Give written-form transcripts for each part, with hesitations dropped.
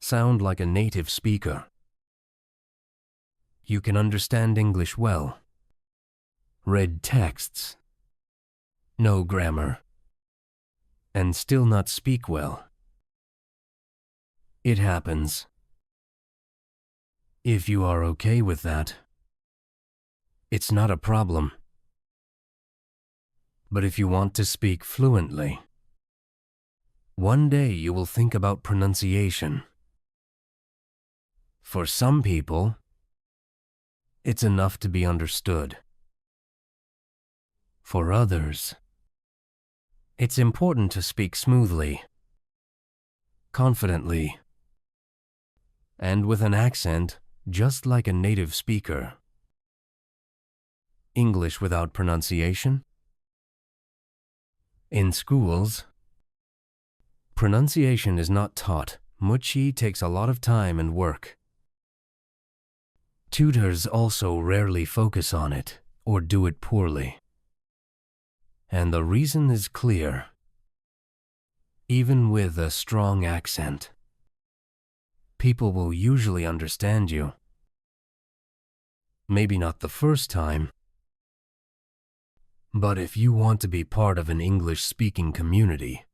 Sound like a native speaker. You can understand English well. Read texts. Know grammar. And still not speak well. It happens. If you are okay with that, it's not a problem. But if you want to speak fluently, one day you will think about pronunciation. For some people, it's enough to be understood. For others, it's important to speak smoothly, confidently, and with an accent just like a native speaker. English without pronunciation? In schools, pronunciation is not taught. Muchi takes a lot of time and work. Tutors also rarely focus on it or do it poorly. And the reason is clear. Even with a strong accent, people will usually understand you. Maybe not the first time, but if you want to be part of an English-speaking community,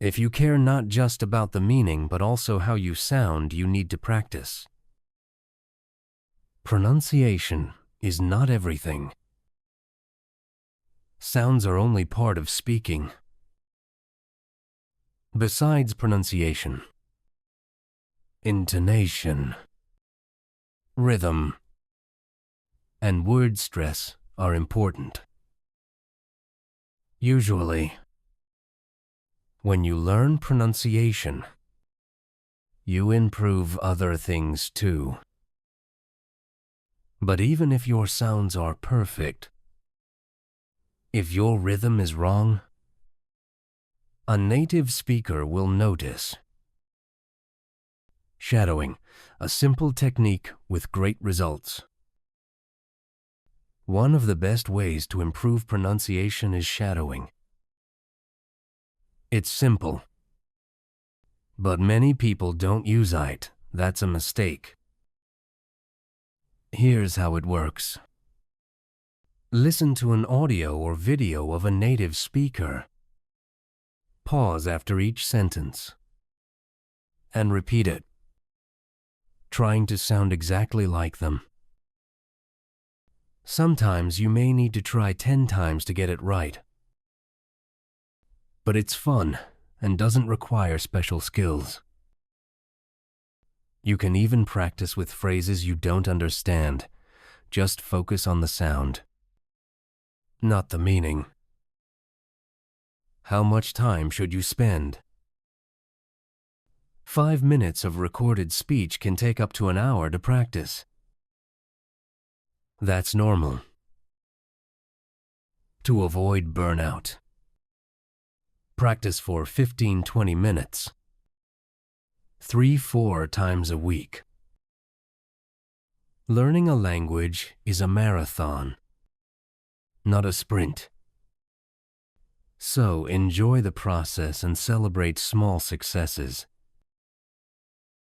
if you care not just about the meaning but also how you sound, you need to practice. Pronunciation is not everything. Sounds are only part of speaking. Besides pronunciation, intonation, rhythm, and word stress are important. Usually, when you learn pronunciation, you improve other things too. But even if your sounds are perfect, if your rhythm is wrong, a native speaker will notice. Shadowing, a simple technique with great results. One of the best ways to improve pronunciation is shadowing. It's simple, but many people don't use it. That's a mistake. Here's how it works. Listen to an audio or video of a native speaker. Pause after each sentence and repeat it, trying to sound exactly like them. Sometimes you may need to try 10 times to get it right. But it's fun and doesn't require special skills. You can even practice with phrases you don't understand. Just focus on the sound, not the meaning. How much time should you spend? 5 minutes of recorded speech can take up to an hour to practice. That's normal. To avoid burnout, practice for 15-20 minutes. 3-4 times a week. Learning a language is a marathon, not a sprint. So enjoy the process and celebrate small successes.